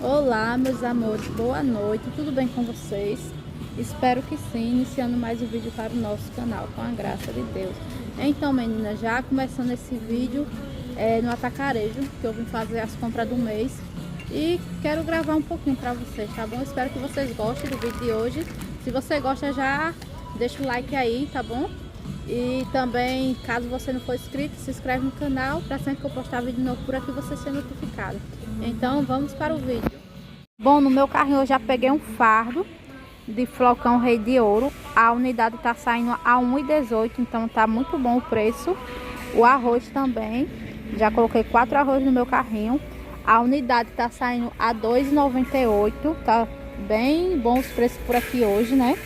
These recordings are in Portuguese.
Olá, meus amores, boa noite, tudo bem com vocês? Espero que sim, iniciando mais um vídeo para o nosso canal, com a graça de Deus. Então, meninas, já começando esse vídeo no Atacarejo, que eu vim fazer as compras do mês e quero gravar um pouquinho para vocês, tá bom? Espero que vocês gostem do vídeo de hoje. Se você gosta, já deixa o like aí, tá bom? E também, caso você não for inscrito, se inscreve no canal para sempre que eu postar vídeo novo por aqui você ser notificado. Então vamos para o vídeo. Bom, no meu carrinho eu já peguei um fardo de flocão rei de ouro. A unidade tá saindo a 1,18, então tá muito bom o preço. O arroz também, já coloquei 4 arroz no meu carrinho. A unidade tá saindo a 2,98, tá bem bom os preços por aqui hoje, né?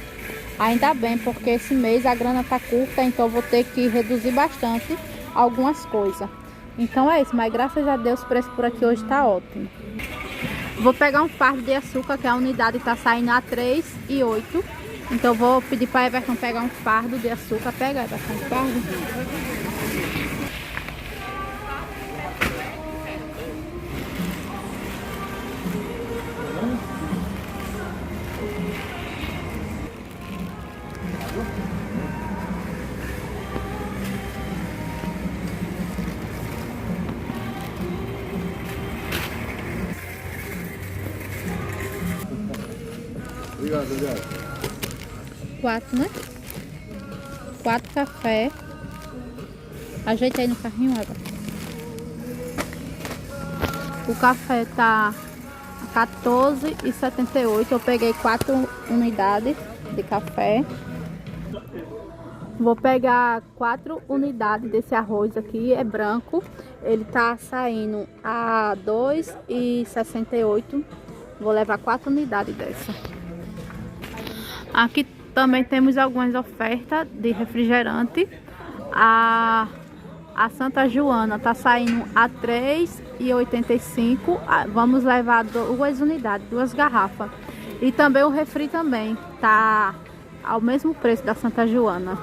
Ainda bem, porque esse mês a grana tá curta, então eu vou ter que reduzir bastante algumas coisas. Então é isso, mas graças a Deus o preço por aqui hoje tá ótimo. Vou pegar um fardo de açúcar, que a unidade tá saindo a 3,08. Então eu vou pedir para Everton pegar um fardo de açúcar. Pega, Everton, um fardo. Obrigado. 4, né? 4 café. Ajeita aí no carrinho, Everton. O café tá a 14,78. Eu peguei 4 unidades de café. Vou pegar 4 unidades desse arroz aqui, é branco. Ele tá saindo a 2,68. Vou levar 4 unidades dessa. Aqui também temos algumas ofertas de refrigerante. A Santa Joana tá saindo a 3,85. Vamos levar 2 unidades, 2 garrafas. E também o refri também tá ao mesmo preço da Santa Joana.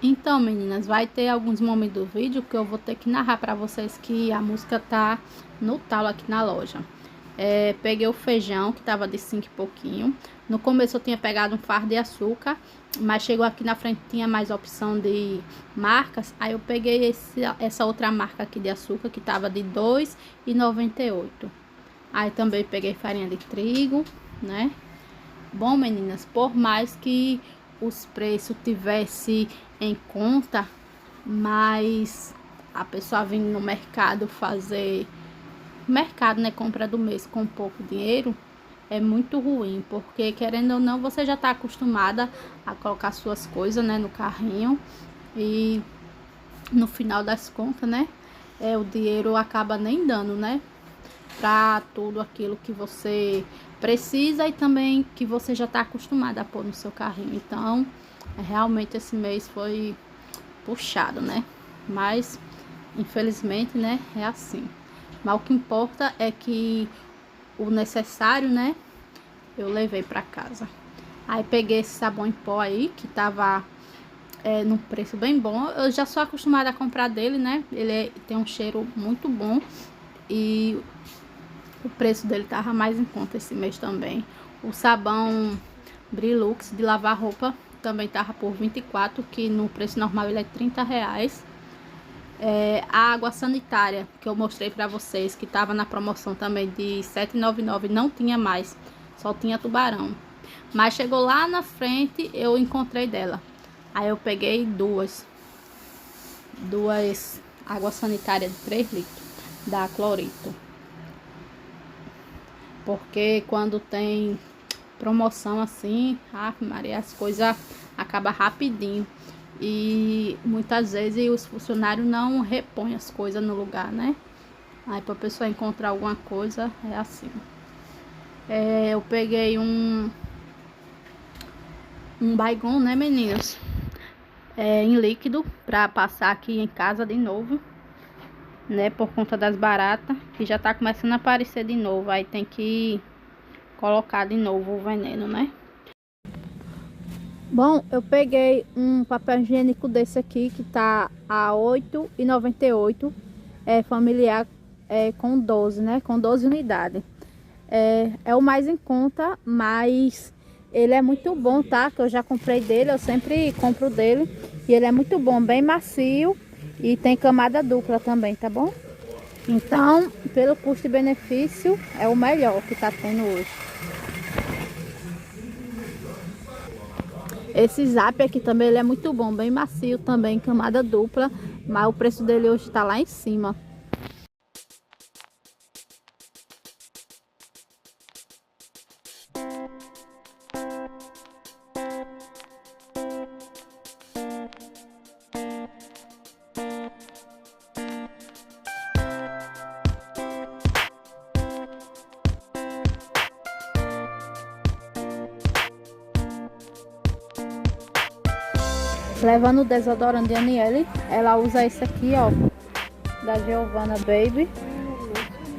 Então, meninas, vai ter alguns momentos do vídeo que eu vou ter que narrar para vocês que a música tá no talo aqui na loja. Peguei o feijão, que tava de 5 e pouquinho. No começo eu tinha pegado um fardo de açúcar, mas chegou aqui na frente, tinha mais opção de marcas. Aí eu peguei essa outra marca aqui de açúcar, que tava de 2,98. Aí também peguei farinha de trigo, né? Bom, meninas, por mais que os preços tivesse em conta, mas a pessoa vindo no mercado fazer mercado, né, compra do mês com pouco dinheiro, é muito ruim, porque querendo ou não, você já tá acostumada a colocar suas coisas, né, no carrinho, e no final das contas, né, o dinheiro acaba nem dando, né, para tudo aquilo que você precisa e também que você já tá acostumada a pôr no seu carrinho. Então, realmente esse mês foi puxado, né, mas infelizmente, né, é assim. Mas o que importa é que o necessário, né, eu levei para casa. Aí peguei esse sabão em pó aí, que tava num preço bem bom. Eu já sou acostumada a comprar dele, né? Ele tem um cheiro muito bom. E o preço dele tava mais em conta esse mês também. O sabão Brilux de lavar roupa também tava por 24, que no preço normal ele é R$30. A água sanitária que eu mostrei pra vocês, que tava na promoção também de R$7,99, não tinha mais, só tinha tubarão. Mas chegou lá na frente, eu encontrei dela. Aí eu peguei duas água sanitária de 3 litros da Clorito. Porque quando tem promoção assim, Maria, as coisas acabam rapidinho. E muitas vezes os funcionários não repõem as coisas no lugar, né? Aí pra pessoa encontrar alguma coisa é assim. Eu peguei um Baygon, né, meninas? Em líquido pra passar aqui em casa de novo, né? Por conta das baratas, que já tá começando a aparecer de novo. Aí tem que colocar de novo o veneno, né? Bom, eu peguei um papel higiênico desse aqui, que tá a R$8,98, familiar, com 12, né? Com 12 unidades. é o mais em conta, mas ele é muito bom, tá? Que eu já comprei dele, eu sempre compro dele. E ele é muito bom, bem macio e tem camada dupla também, tá bom? Então, pelo custo e benefício, é o melhor que tá tendo hoje. Esse Zap aqui também ele é muito bom, bem macio também, camada dupla, mas o preço dele hoje tá lá em cima. Levando o desodorante de Aniele, ela usa esse aqui, ó, da Giovanna Baby.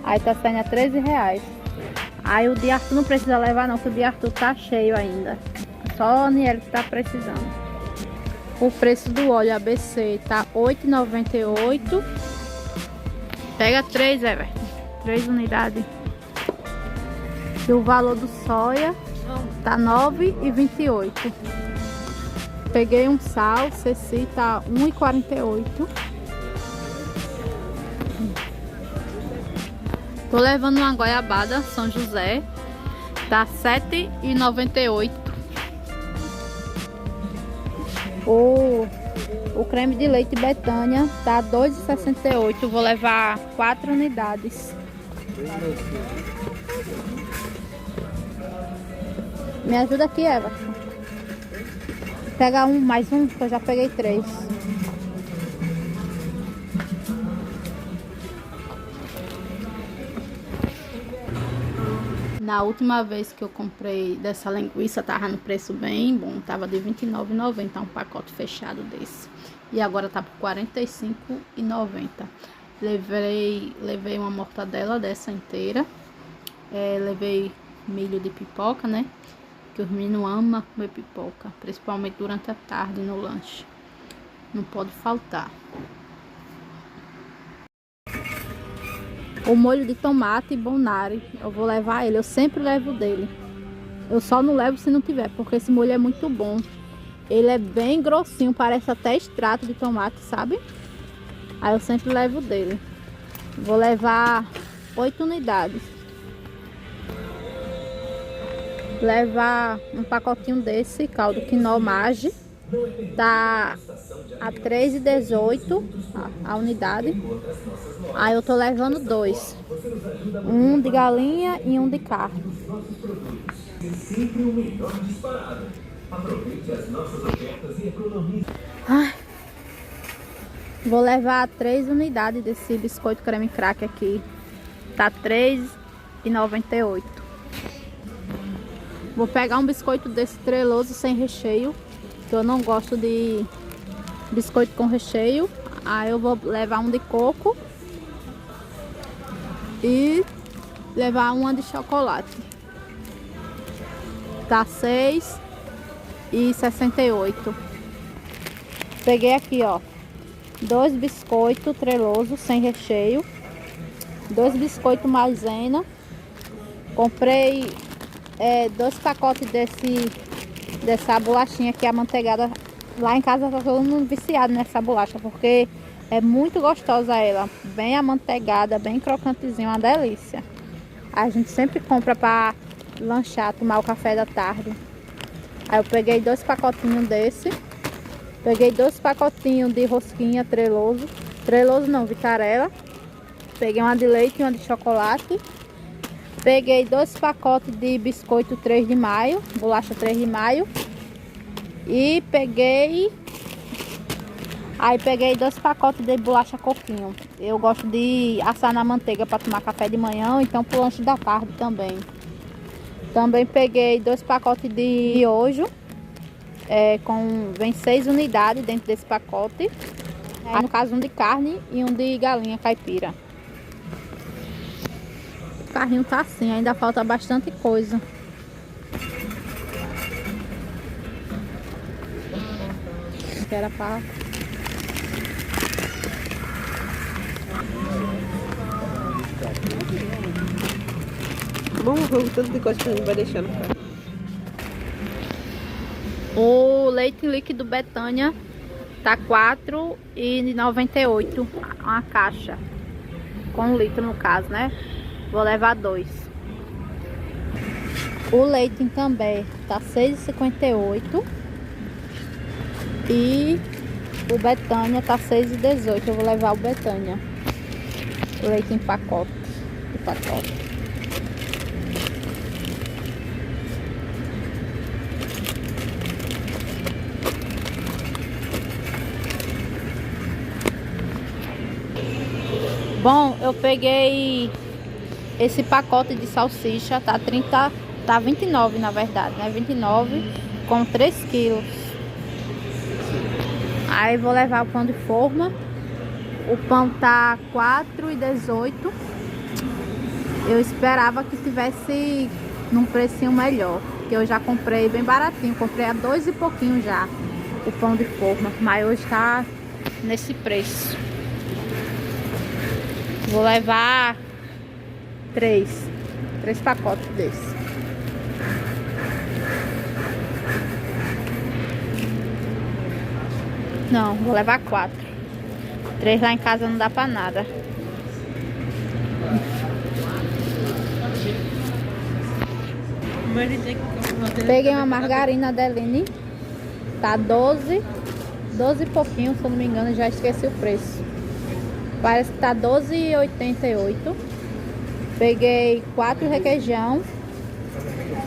Aí tá saindo a R$13. Aí o de Arthur não precisa levar não, que o de Arthur tá cheio ainda. Só a Aniele que tá precisando. O preço do óleo ABC tá R$8,98. Pega 3, Everton. 3 unidades. E o valor do soia tá R$9,28. Peguei um sal, Ceci, tá R$1,48. Tô levando uma goiabada São José, tá R$7,98. O creme de leite Betânia tá R$2,68. Vou levar 4 unidades. Me ajuda aqui, Eva. Pega mais um, que eu já peguei 3. Na última vez que eu comprei dessa linguiça, tava no preço bem bom. Tava de R$29,90 um pacote fechado desse. E agora tá por R$45,90. Levei uma mortadela dessa inteira. Levei milho de pipoca, né? Que os meninos amam comer pipoca, principalmente durante a tarde no lanche. Não pode faltar. O molho de tomate Bonari, eu vou levar ele, eu sempre levo dele. Eu só não levo se não tiver, porque esse molho é muito bom. Ele é bem grossinho, parece até extrato de tomate, sabe? Aí eu sempre levo dele. Vou levar 8 unidades. Levar um pacotinho desse caldo quinó Maggi, tá a R$3,18 a unidade. Aí eu tô levando 2, um de galinha e um de carne. Ai, vou levar 3 unidades desse biscoito creme crack aqui, tá R$3,98. Vou pegar um biscoito desse treloso sem recheio, que eu não gosto de biscoito com recheio. Aí eu vou levar um de coco e levar uma de chocolate. Tá R$6,68. Peguei aqui, ó, 2 biscoitos treloso sem recheio, 2 biscoitos maisena. Comprei 2 pacotes dessa bolachinha aqui, amanteigada. Lá em casa tá todo mundo viciado nessa bolacha, porque é muito gostosa ela. Bem amanteigada, bem crocantezinha, uma delícia. A gente sempre compra pra lanchar, tomar o café da tarde. Aí eu peguei 2 pacotinhos desse. Peguei 2 pacotinhos de rosquinha treloso. Treloso não, Vitarella. Peguei uma de leite e uma de chocolate. Peguei 2 pacotes de biscoito 3 de maio, bolacha 3 de maio. E peguei 2 pacotes de bolacha coquinho. Eu gosto de assar na manteiga para tomar café de manhã, ou então pro lanche da tarde também. Também peguei 2 pacotes de miojo. Vem 6 unidades dentro desse pacote. Aí, no caso, um de carne e um de galinha caipira. O carrinho tá assim, ainda falta bastante coisa. Que era pra... Morreu, tanto de coisa que a gente vai deixando, cara. O leite líquido Betânia tá R$ 4,98 uma caixa. Com 1 litro no caso, né? Vou levar 2. O leite em Cambé tá R$ 6,58. E o Betânia tá R$ 6,18. Eu vou levar o Betânia. O leite em pacote. Bom, eu peguei esse pacote de salsicha, tá 29 na verdade, né? 29 com 3 quilos. Aí vou levar o pão de forma. O pão tá R$ 4,18. Eu esperava que tivesse num precinho melhor, que eu já comprei bem baratinho. Comprei a 2 e pouquinho já o pão de forma, mas hoje tá nesse preço. Vou levar 3 pacotes desses. Não, vou levar 4. 3 lá em casa não dá pra nada. Peguei uma margarina Adeline. Tá 12 e pouquinho, se eu não me engano, já esqueci o preço. Parece que tá 12,88. Peguei 4 requeijão.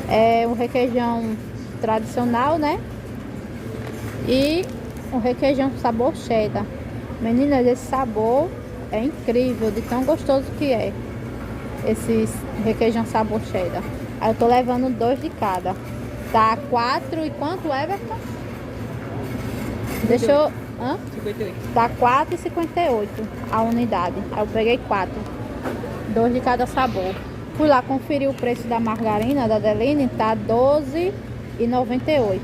É um requeijão tradicional, né? E um requeijão sabor cheddar. Meninas, esse sabor é incrível, de tão gostoso que é. Esse requeijão sabor cheddar. Aí eu tô levando 2 de cada. Tá 4 e quanto, Everton? Deixa eu... Hã? 58. Tá R$ 4,58 a unidade. Aí eu peguei 4. 2 de cada sabor. Fui lá conferir o preço da margarina da Adeline. Tá R$ 12,98.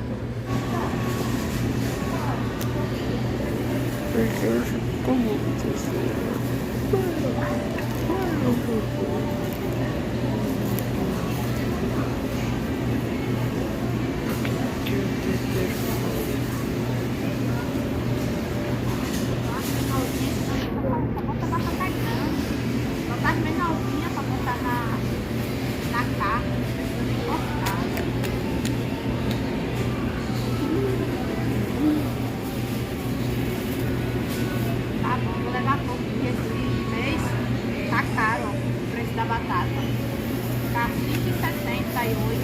Da batata tá 5,78.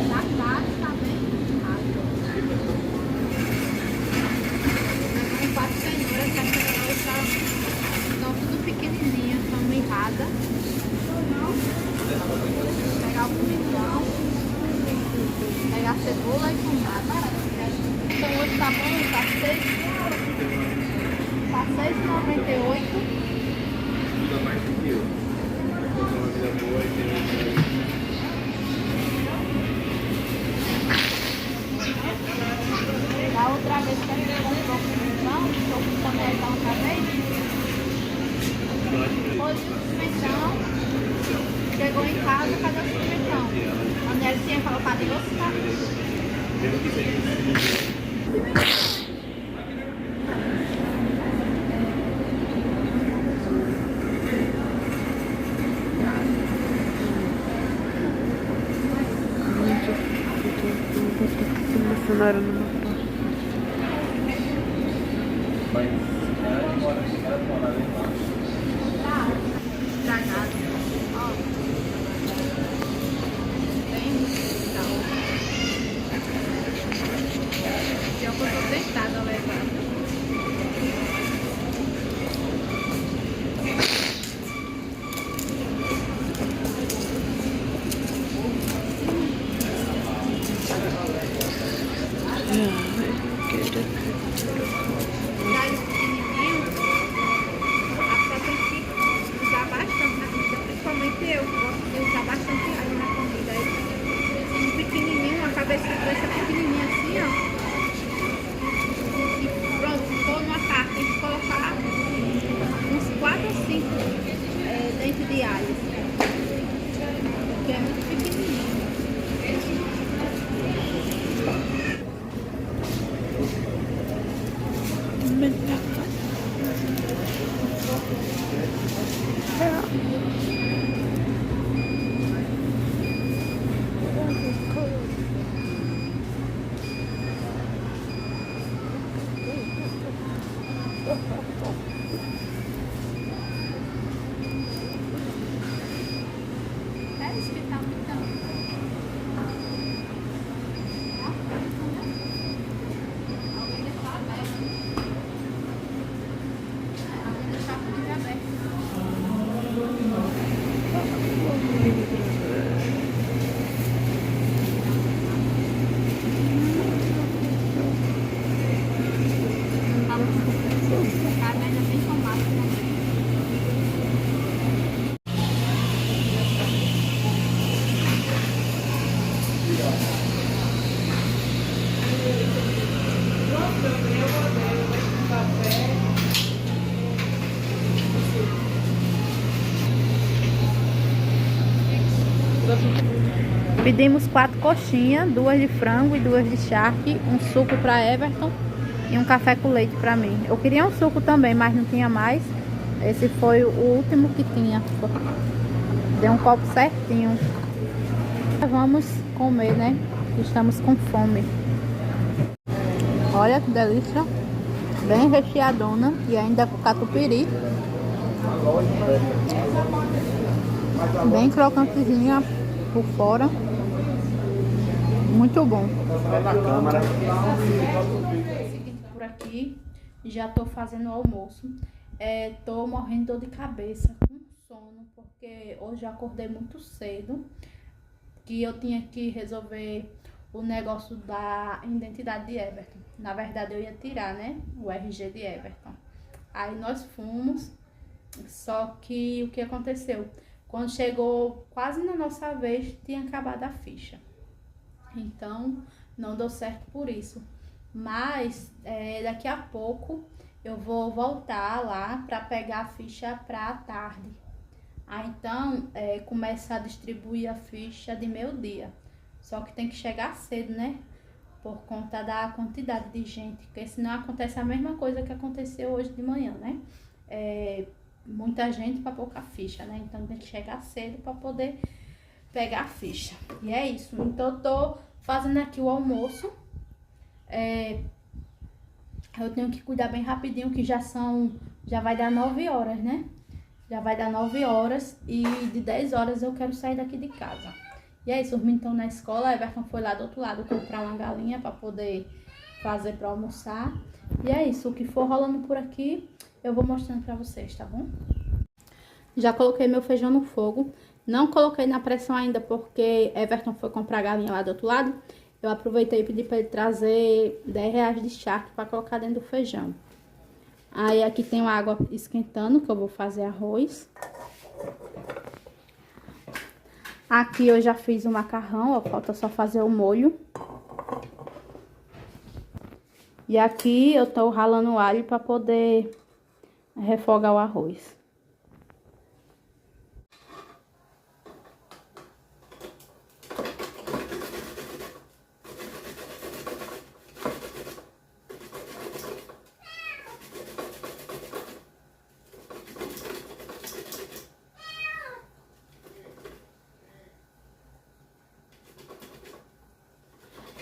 Batata tá bem caro. Tem 4 cenouras que a cenoura estão tudo pequenininhas, estão mirradas. Vou pegar o pimentão, pegar a cebola e tomate. Então hoje tá bom, tá 6,98. Mais do que eu. Uma vida boa e ter Da outra vez que a gente comprou o pimentão, estou com também da outra vez. Hoje o pimentão chegou em casa, cadê o pimentão? A mulher tinha colocado em outro carro. Funcionário numa Estragado. Ó. Bem legal. Que é o que eu tô tentada a levar. Galhos pequenininhos, a pessoa tem que usar bastante na comida, principalmente eu, que gosto de usar bastante alho na comida. Um pequenininho, a cabeça dessa pequenininha assim, ó. E pronto, ficou numa carne, tem que colocar uns 4 ou 5 dentes de alho. É isso que tá muito. Pedimos 4 coxinhas, 2 de frango e 2 de charque, um suco para Everton e um café com leite para mim. Eu queria um suco também, mas não tinha mais. Esse foi o último que tinha. Deu um copo certinho. Vamos comer, né? Estamos com fome. Olha que delícia. Bem recheadona e ainda com catupiry. Bem crocantezinha por fora. Muito bom. Por aqui, já tô fazendo o almoço. Tô morrendo de dor de cabeça, com sono, porque hoje eu acordei muito cedo. Que eu tinha que resolver o negócio da identidade de Everton. Na verdade, eu ia tirar, né, o RG de Everton. Aí nós fomos, só que o que aconteceu? Quando chegou quase na nossa vez, tinha acabado a ficha. Então, não deu certo por isso. Mas, daqui a pouco, eu vou voltar lá para pegar a ficha para a tarde. Aí, então, começa a distribuir a ficha de meio-dia. Só que tem que chegar cedo, né? Por conta da quantidade de gente. Porque senão acontece a mesma coisa que aconteceu hoje de manhã, né? Muita gente para pouca ficha, né? Então, tem que chegar cedo para poder pegar a ficha. E é isso. Então, eu tô fazendo aqui o almoço. Eu tenho que cuidar bem rapidinho, que já vai dar 9 horas, né? Já vai dar 9 horas e de 10 horas eu quero sair daqui de casa. E é isso, os meninos estão na escola, a Everton foi lá do outro lado comprar uma galinha para poder fazer para almoçar. E é isso, o que for rolando por aqui, eu vou mostrando para vocês, tá bom? Já coloquei meu feijão no fogo. Não coloquei na pressão ainda porque Everton foi comprar a galinha lá do outro lado. Eu aproveitei e pedi para ele trazer R$10 de charque para colocar dentro do feijão. Aí aqui tem a água esquentando, que eu vou fazer arroz. Aqui eu já fiz o macarrão, ó, falta só fazer o molho. E aqui eu tô ralando o alho para poder refogar o arroz.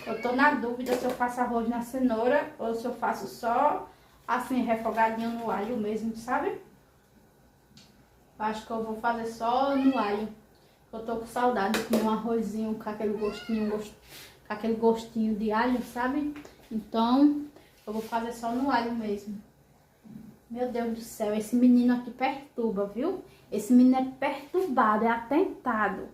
Eu tô na dúvida se eu faço arroz na cenoura ou se eu faço só assim, refogadinho no alho mesmo, sabe? Acho que eu vou fazer só no alho. Eu tô com saudade de comer um arrozinho com aquele gostinho de alho, sabe? Então, eu vou fazer só no alho mesmo. Meu Deus do céu, esse menino aqui perturba, viu? Esse menino é perturbado, é atentado.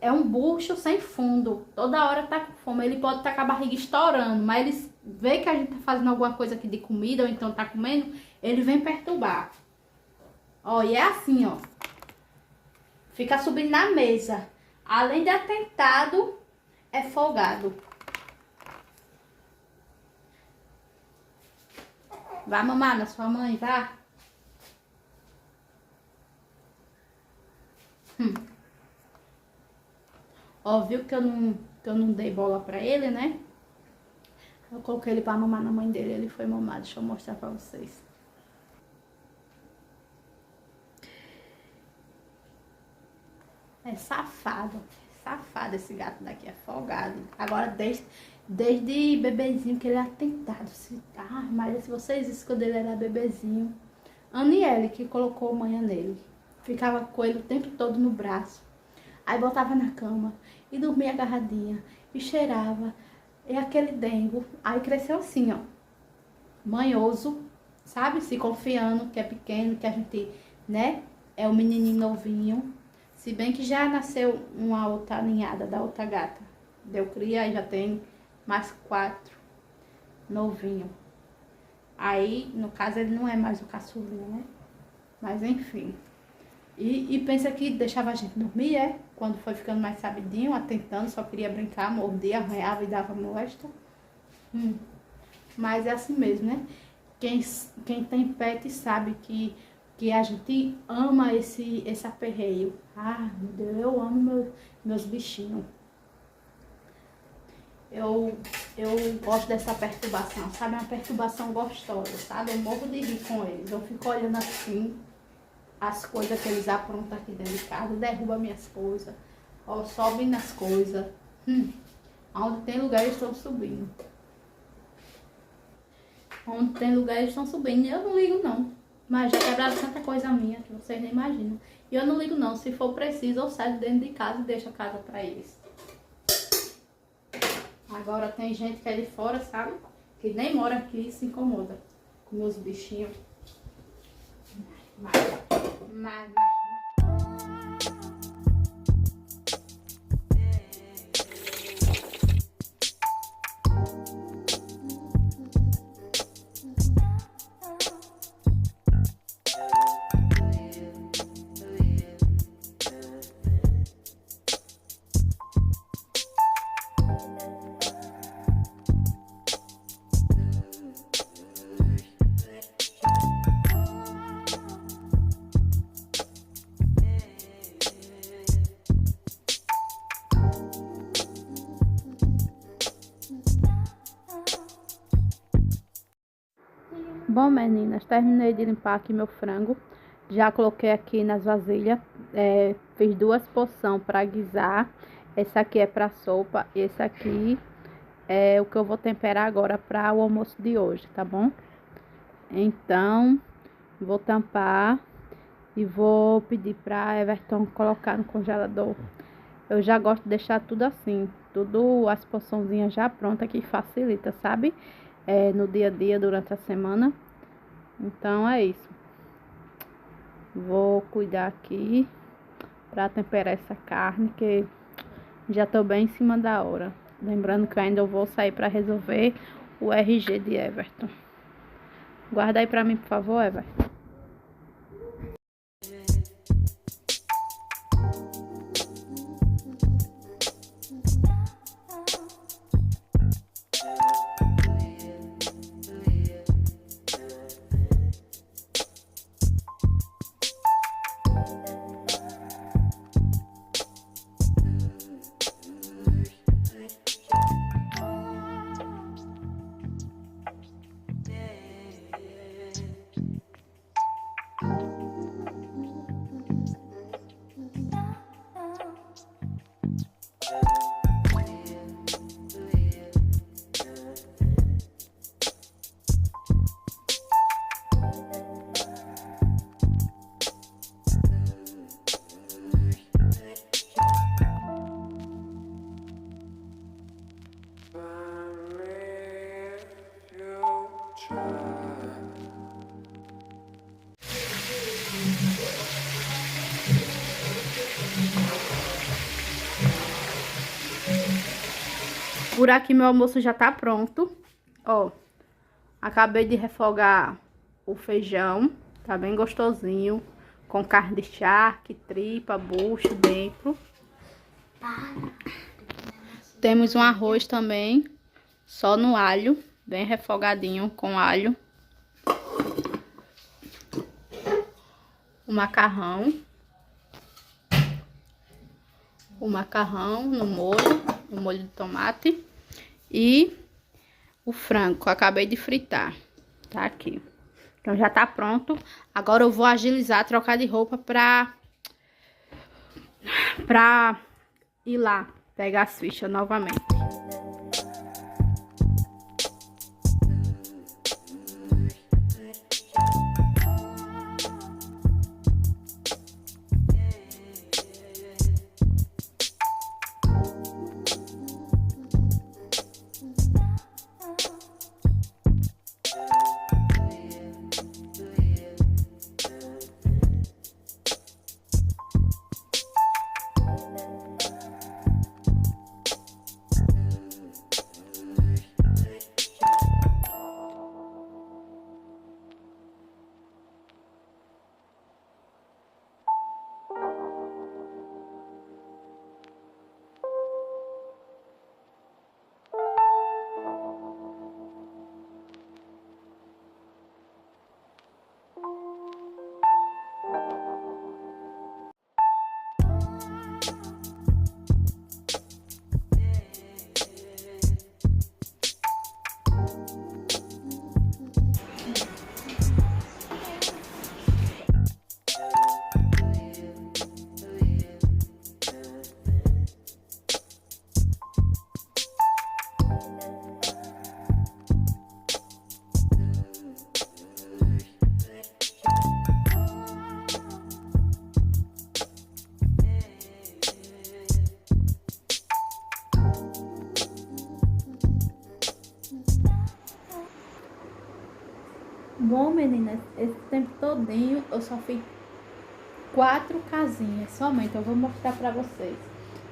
É um bucho sem fundo. Toda hora tá com fome. Ele pode estar com a barriga estourando, mas ele vê que a gente tá fazendo alguma coisa aqui de comida, ou então tá comendo, ele vem perturbar. Ó, e é assim, ó. Fica subindo na mesa. Além de atentado, é folgado. Vai mamar na sua mãe, vá. Ó, viu que eu não dei bola pra ele, né? Eu coloquei ele pra mamar na mãe dele. Ele foi mamar. Deixa eu mostrar pra vocês. É safado. Safado esse gato daqui, é folgado. Agora, desde bebezinho que ele é atentado. Mas se vocês viram quando ele era bebezinho. Aniele que colocou manha nele. Ficava com ele o tempo todo no braço. Aí botava na cama e dormia agarradinha. E cheirava. E aquele dengo. Aí cresceu assim, ó. Manhoso, sabe? Se confiando que é pequeno, que a gente, né? É um menininho novinho. Se bem que já nasceu uma outra ninhada da outra gata. Deu cria e já tem mais 4 novinho. Aí, no caso, ele não é mais o caçulinha, né? Mas enfim. E pensa que deixava a gente dormir, quando foi ficando mais sabidinho, atentando, só queria brincar, mordia, arranhava e dava molesta. Mas é assim mesmo, né? Quem tem pet sabe que a gente ama esse aperreio. Meu Deus, eu amo meus bichinhos. Eu gosto dessa perturbação, sabe? É uma perturbação gostosa, sabe? Eu morro de rir com eles. Eu fico olhando assim, as coisas que eles aprontam aqui dentro de casa, derruba minhas coisas, ó, sobem nas coisas. Onde tem lugar eles estão subindo. Onde tem lugar eles estão subindo. Eu não ligo não. Mas já quebraram tanta coisa minha que vocês nem imaginam. E eu não ligo não. Se for preciso, eu saio dentro de casa e deixo a casa pra eles. Agora tem gente que é de fora, sabe? Que nem mora aqui e se incomoda com meus bichinhos. Mas. Bom, meninas, terminei de limpar aqui meu frango. Já coloquei aqui nas vasilhas. Fiz 2 porções para guisar. Esse aqui é para sopa. Esse aqui é o que eu vou temperar agora para o almoço de hoje, tá bom? Então, vou tampar e vou pedir para Everton colocar no congelador. Eu já gosto de deixar tudo assim, tudo as porçãozinhas já pronta, que facilita, sabe? No dia a dia, durante a semana. Então é isso. Vou cuidar aqui para temperar essa carne, que já tô bem em cima da hora. Lembrando que eu ainda vou sair para resolver o RG de Everton. Guarda aí para mim, por favor, Everton. Por aqui meu almoço já tá pronto. Ó, acabei de refogar o feijão. Tá bem gostosinho. Com carne de charque, tripa, bucho dentro. Temos um arroz também, só no alho, bem refogadinho com alho. O macarrão no molho de tomate. E o frango que eu acabei de fritar, tá aqui. Então já tá pronto. Agora eu vou agilizar, trocar de roupa pra pra ir lá pegar as fichas novamente. Bom, meninas, esse tempo todinho eu só fiz 4 casinhas somente. Eu vou mostrar pra vocês.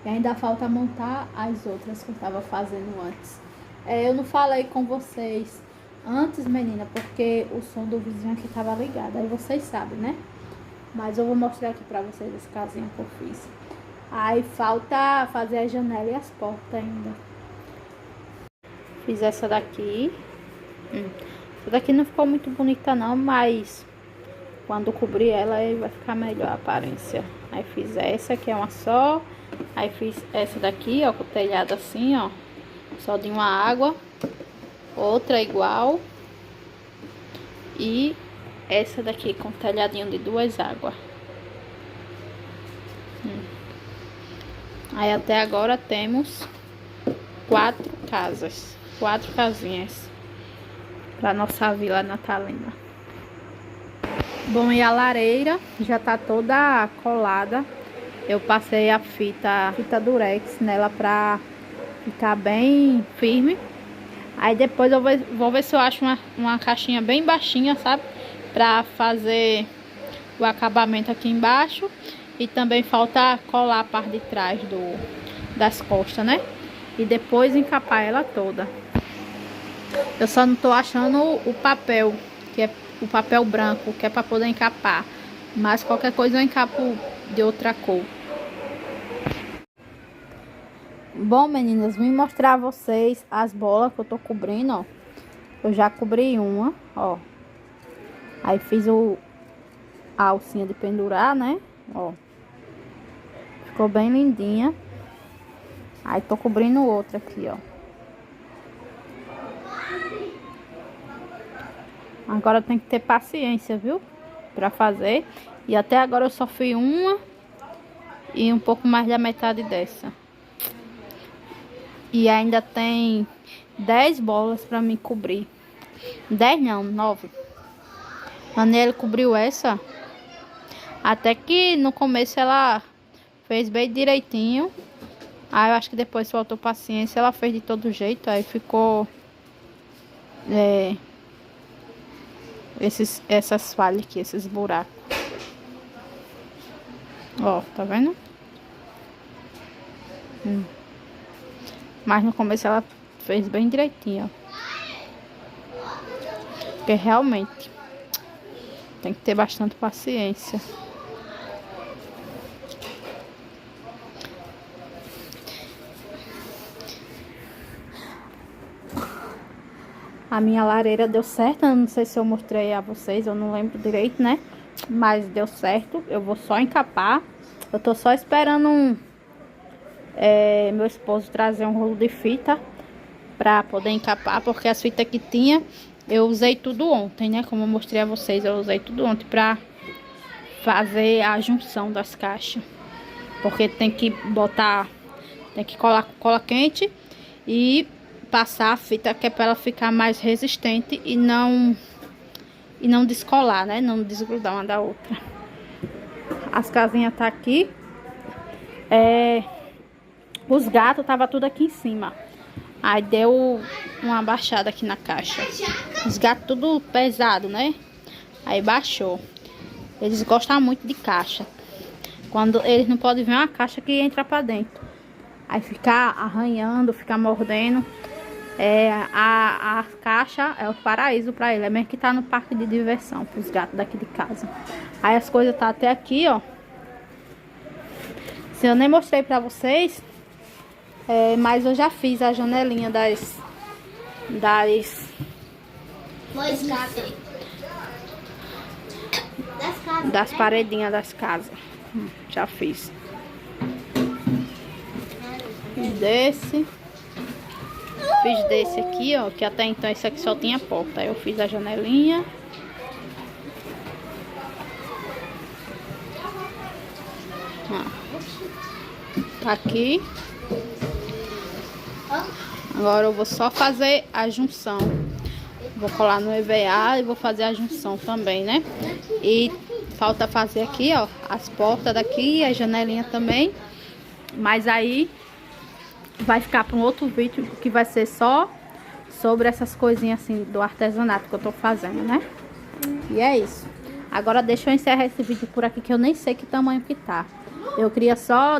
E ainda falta montar as outras que eu tava fazendo antes. Eu não falei com vocês antes, menina, porque o som do vizinho aqui tava ligado. Aí vocês sabem, né? Mas eu vou mostrar aqui pra vocês as casinhas que eu fiz. Aí falta fazer a janela e as portas ainda. Fiz essa daqui. Essa daqui não ficou muito bonita não, mas quando cobrir ela aí vai ficar melhor a aparência. Aí fiz essa que é uma só. Aí fiz essa daqui, ó, com o telhado assim, ó. Só de uma água. Outra igual. E essa daqui com telhadinho de 2 águas. Aí até agora temos 4 casas. 4 casinhas para nossa vila natalina. Bom, e a lareira já tá toda colada. Eu passei a fita durex nela pra ficar bem firme. Aí depois eu vou ver se eu acho uma caixinha bem baixinha, sabe? Pra fazer o acabamento aqui embaixo. E também falta colar a parte de trás das costas, né? E depois encapar ela toda. Eu só não tô achando o papel, que é o papel branco, que é pra poder encapar. Mas qualquer coisa eu encapo de outra cor. Bom, meninas, vim mostrar a vocês as bolas que eu tô cobrindo, ó. Eu já cobri uma, ó. Aí fiz a alcinha de pendurar, né? Ó. Ficou bem lindinha. Aí tô cobrindo outra aqui, ó. Agora tem que ter paciência, viu? Pra fazer. E até agora eu só fiz uma e um pouco mais da metade dessa. E ainda tem 10 bolas pra mim cobrir. 10 não, 9. A Nele cobriu essa. Até que no começo ela fez bem direitinho. Aí eu acho que depois faltou paciência. Ela fez de todo jeito. Aí ficou... essas falhas aqui, esses buracos. Ó, tá vendo? Mas no começo ela fez bem direitinho, ó. Porque realmente tem que ter bastante paciência. A minha lareira deu certo, eu não sei se eu mostrei a vocês, eu não lembro direito, né? Mas deu certo, eu vou só encapar. Eu tô só esperando meu esposo trazer um rolo de fita pra poder encapar, porque as fitas que tinha, eu usei tudo ontem, né? Como eu mostrei a vocês, eu usei tudo ontem pra fazer a junção das caixas. Porque tem que botar, tem que colar com cola quente e passar a fita, que é para ela ficar mais resistente e não descolar, né? Não desgrudar uma da outra. As casinhas tá aqui. Os gatos tava tudo aqui em cima. Aí deu uma baixada aqui na caixa. Os gatos tudo pesado, né? Aí baixou. Eles gostam muito de caixa. Quando eles não podem ver uma caixa que entra pra dentro. Aí ficar arranhando, ficar mordendo. A caixa é o paraíso pra ele. É mesmo que tá no parque de diversão pros gatos daqui de casa. Aí as coisas tá até aqui, ó. Se eu nem mostrei pra vocês, mas eu já fiz a janelinha das paredinhas das casas. Já fiz. Fiz desse aqui, ó, que até então esse aqui só tinha porta. Aí eu fiz a janelinha. Tá aqui. Agora eu vou só fazer a junção. Vou colar no EVA e vou fazer a junção também, né? E falta fazer aqui, ó, as portas daqui, a janelinha também. Mas aí vai ficar para um outro vídeo que vai ser só sobre essas coisinhas assim do artesanato que eu tô fazendo, né? E é isso. Agora deixa eu encerrar esse vídeo por aqui, que eu nem sei que tamanho que tá. Eu queria só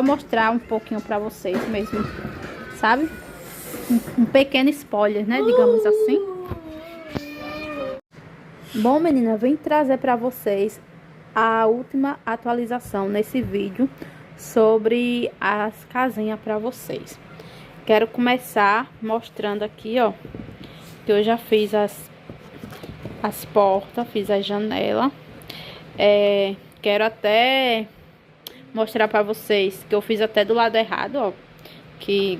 mostrar um pouquinho pra vocês mesmo, sabe? Um pequeno spoiler, né? Digamos assim. Bom, menina, eu vim trazer pra vocês a última atualização nesse vídeo sobre as casinhas pra vocês. Quero começar mostrando aqui, ó, que eu já fiz as portas, fiz a janela. Quero até mostrar pra vocês que eu fiz até do lado errado, ó. Que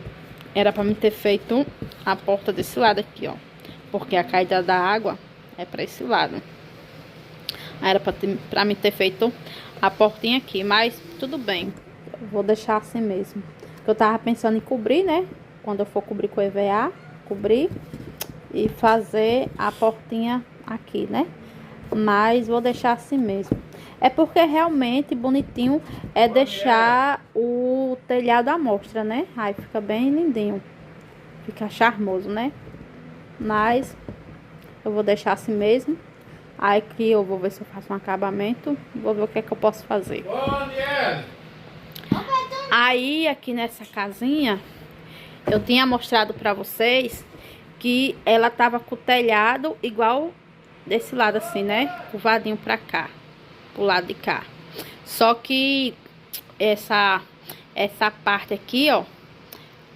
era pra me ter feito a porta desse lado aqui, ó. Porque a caída da água é pra esse lado. Aí era pra me ter feito a portinha aqui, mas tudo bem. Eu vou deixar assim mesmo. Eu tava pensando em cobrir, né? Quando eu for cobrir com EVA, cobrir e fazer a portinha aqui, né? Mas vou deixar assim mesmo. É porque realmente bonitinho é deixar o telhado à mostra, né? Aí fica bem lindinho. Fica charmoso, né? Mas eu vou deixar assim mesmo. Aí que eu vou ver se eu faço um acabamento. Vou ver o que é que eu posso fazer. Aí aqui nessa casinha, eu tinha mostrado pra vocês que ela tava com o telhado igual desse lado assim, né? Curvadinho pra cá. Pro lado de cá. Só que essa parte aqui, ó,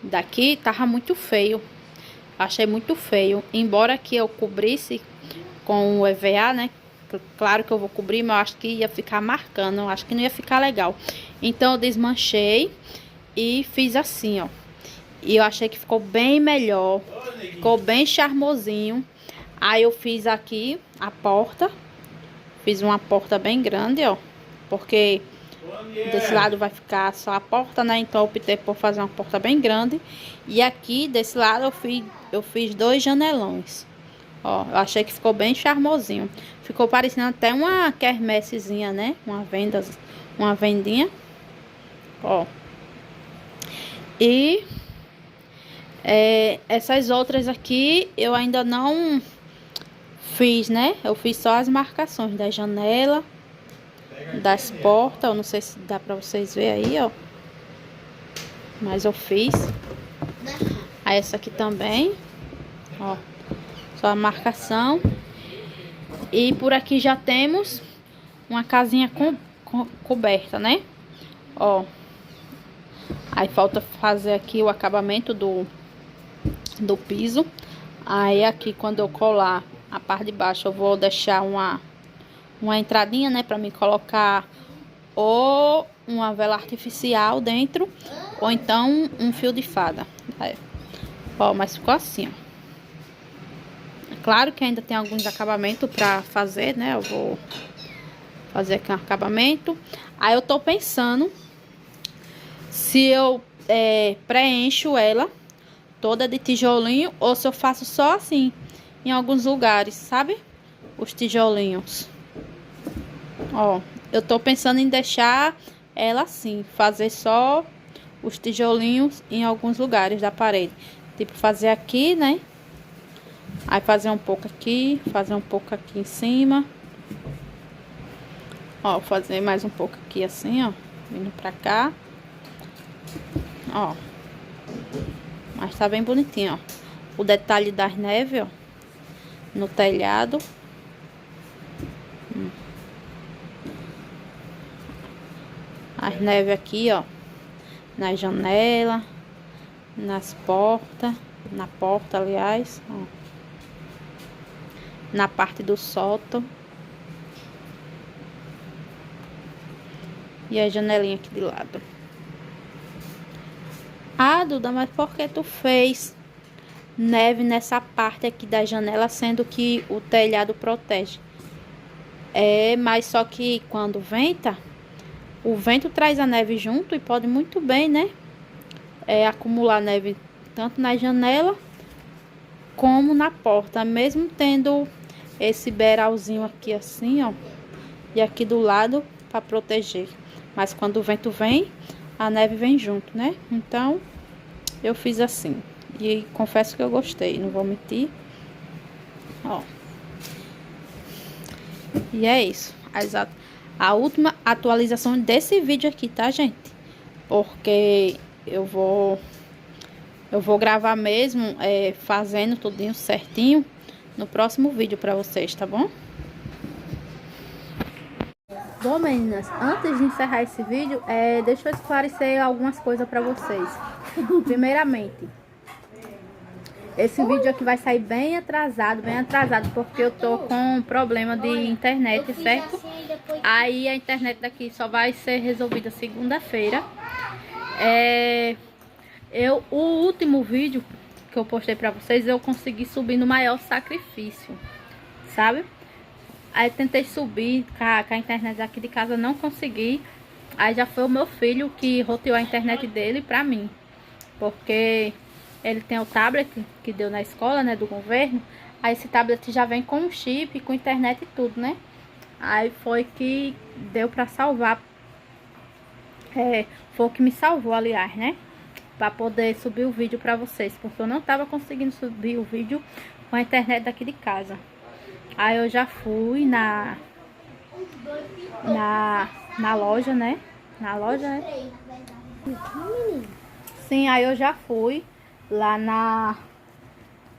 daqui tava muito feio. Achei muito feio. Embora que eu cobrisse com o EVA, né? Claro que eu vou cobrir, mas eu acho que ia ficar marcando. Eu acho que não ia ficar legal. Então eu desmanchei e fiz assim, ó. E eu achei que ficou bem melhor. Ficou bem charmosinho. Aí eu fiz aqui a porta. Fiz uma porta bem grande, ó. Porque desse lado vai ficar só a porta, né? Então eu optei por fazer uma porta bem grande. E aqui desse lado eu fiz 2 janelões. Ó, eu achei que ficou bem charmosinho. Ficou parecendo até uma quermessezinha, né? Uma vendinha. Ó. E essas outras aqui eu ainda não fiz, né? Eu fiz só as marcações da janela, das portas. Eu não sei se dá pra vocês verem aí, ó. Mas eu fiz. Aí essa aqui também, ó. Só a marcação. E por aqui já temos uma casinha coberta, né? Ó. Aí falta fazer aqui o acabamento do piso. Aí aqui quando eu colar a parte de baixo eu vou deixar uma entradinha, né, para me colocar ou uma vela artificial dentro ou então um fio de fada. Aí, ó, mas ficou assim, ó. Claro que ainda tem alguns acabamentos para fazer, né? Eu vou Fazer aqui um acabamento. Aí eu tô pensando se eu preencho ela toda de tijolinho ou se eu faço só assim em alguns lugares, sabe? Os tijolinhos. Ó, eu tô pensando em deixar ela assim, fazer só os tijolinhos em alguns lugares da parede. Tipo, fazer aqui, né? Aí fazer um pouco aqui, fazer um pouco aqui em cima. Ó, fazer mais um pouco aqui assim, ó, vindo pra cá. Ó. Mas tá bem bonitinho, ó. O detalhe das neves, ó. No telhado. As neves aqui, ó. Na janela. Nas portas. Na porta, aliás, ó. Na parte do sótão. E a janelinha aqui de lado. Ah, Duda, mas por que tu fez neve nessa parte aqui da janela, sendo que o telhado protege? Mas só que quando venta, o vento traz a neve junto e pode muito bem, né? Acumular neve tanto na janela como na porta, mesmo tendo esse beiralzinho aqui assim, ó, e aqui do lado para proteger. Mas quando o vento vem, a neve vem junto, né? Então, eu fiz assim. E confesso que eu gostei, não vou mentir. Ó. E é isso. A última atualização desse vídeo aqui, tá, gente? Porque eu vou gravar mesmo, fazendo tudinho certinho no próximo vídeo pra vocês, tá bom? Bom, meninas, antes de encerrar esse vídeo, deixa eu esclarecer algumas coisas pra vocês. Primeiramente, esse vídeo aqui vai sair bem atrasado, porque eu tô com problema de internet, certo? Aí a internet daqui só vai ser resolvida segunda-feira. O último vídeo que eu postei pra vocês, eu consegui subir no maior sacrifício, sabe? Aí tentei subir com a internet aqui de casa, não consegui. Aí já foi o meu filho que roteou a internet dele pra mim. Porque ele tem o tablet que deu na escola, né, do governo. Aí esse tablet já vem com um chip, com internet e tudo, né? Aí foi que deu pra salvar. Foi o que me salvou, aliás, né? Pra poder subir o vídeo pra vocês. Porque eu não tava conseguindo subir o vídeo com a internet daqui de casa. Aí eu já fui na loja, né? Na loja, né? Sim, aí eu já fui lá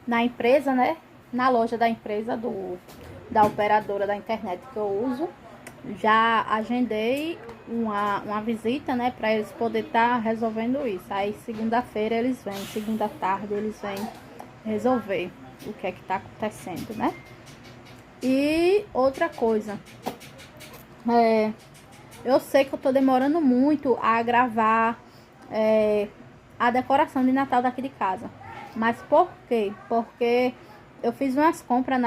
na empresa, né? Na loja da empresa da operadora da internet que eu uso. Já agendei uma visita, né? Pra eles poderem estar resolvendo isso. Aí segunda-feira eles vêm, segunda tarde eles vêm resolver o que é que tá acontecendo, né? E outra coisa, eu sei que eu tô demorando muito a gravar a decoração de Natal daqui de casa. Mas por quê? Porque eu fiz umas compras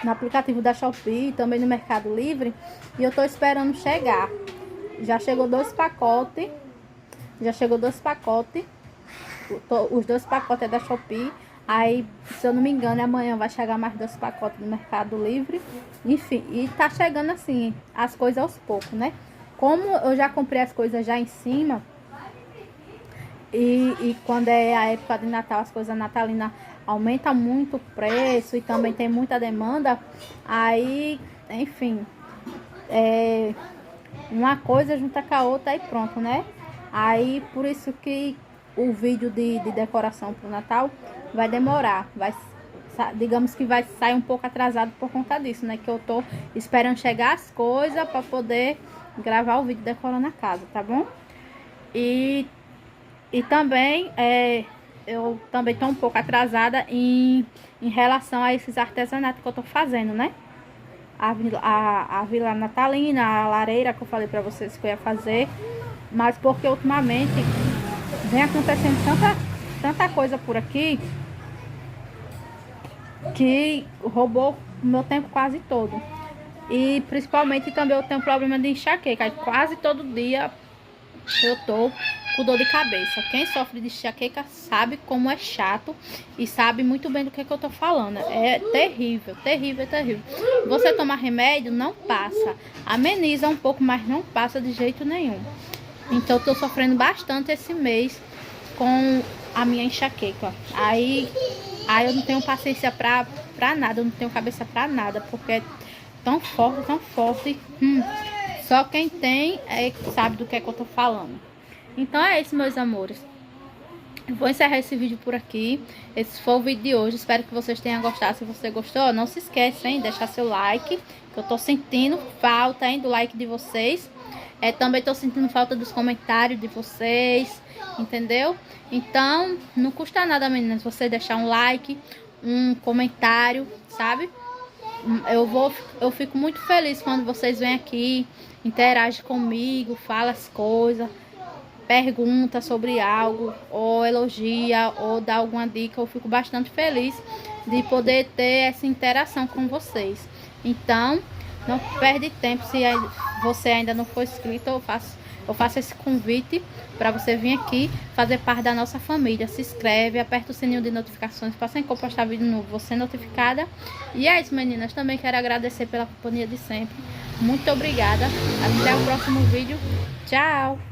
no aplicativo da Shopee e também no Mercado Livre. E eu tô esperando chegar. Já chegou 2 pacotes. Os 2 pacotes é da Shopee. Aí, se eu não me engano, amanhã vai chegar mais 2 pacotes no Mercado Livre. Enfim, e tá chegando assim, as coisas aos poucos, né? Como eu já comprei as coisas já em cima, e quando é a época de Natal, as coisas natalinas aumentam muito o preço e também tem muita demanda. Aí, enfim, uma coisa junta com a outra e pronto, né? Aí, por isso que o vídeo de decoração pro Natal vai demorar, digamos que vai sair um pouco atrasado por conta disso, né? Que eu tô esperando chegar as coisas para poder gravar o vídeo decorando a casa, tá bom? E também eu também tô um pouco atrasada em relação a esses artesanatos que eu tô fazendo, né? A vila natalina, a lareira que eu falei pra vocês que eu ia fazer, mas porque ultimamente vem acontecendo tanta coisa por aqui que roubou o meu tempo quase todo. E principalmente também eu tenho problema de enxaqueca. Aí quase todo dia eu tô com dor de cabeça. Quem sofre de enxaqueca sabe como é chato e sabe muito bem do que eu tô falando. É terrível, terrível, terrível. Você tomar remédio, não passa. Ameniza um pouco, mas não passa de jeito nenhum. Então eu tô sofrendo bastante esse mês com a minha enxaqueca. Aí eu não tenho paciência pra nada, eu não tenho cabeça pra nada, porque é tão forte, tão forte. Só quem tem sabe do que eu tô falando. Então é isso, meus amores. Eu vou encerrar esse vídeo por aqui. Esse foi o vídeo de hoje. Espero que vocês tenham gostado. Se você gostou, não se esqueça, hein, de deixar seu like, que eu tô sentindo falta, hein, do like de vocês. Também tô sentindo falta dos comentários de vocês, entendeu? Então, não custa nada, meninas, você deixar um like, um comentário, sabe? Eu fico muito feliz quando vocês vêm aqui, interagem comigo, falam as coisas, pergunta sobre algo, ou elogia, ou dá alguma dica. Eu fico bastante feliz de poder ter essa interação com vocês. Então, não perde tempo. Se você ainda não for inscrito, eu faço esse convite para você vir aqui fazer parte da nossa família. Se inscreve, aperta o sininho de notificações para sempre que eu postar vídeo novo você ser notificada. E é isso, meninas. Também quero agradecer pela companhia de sempre. Muito obrigada. Até o próximo vídeo. Tchau!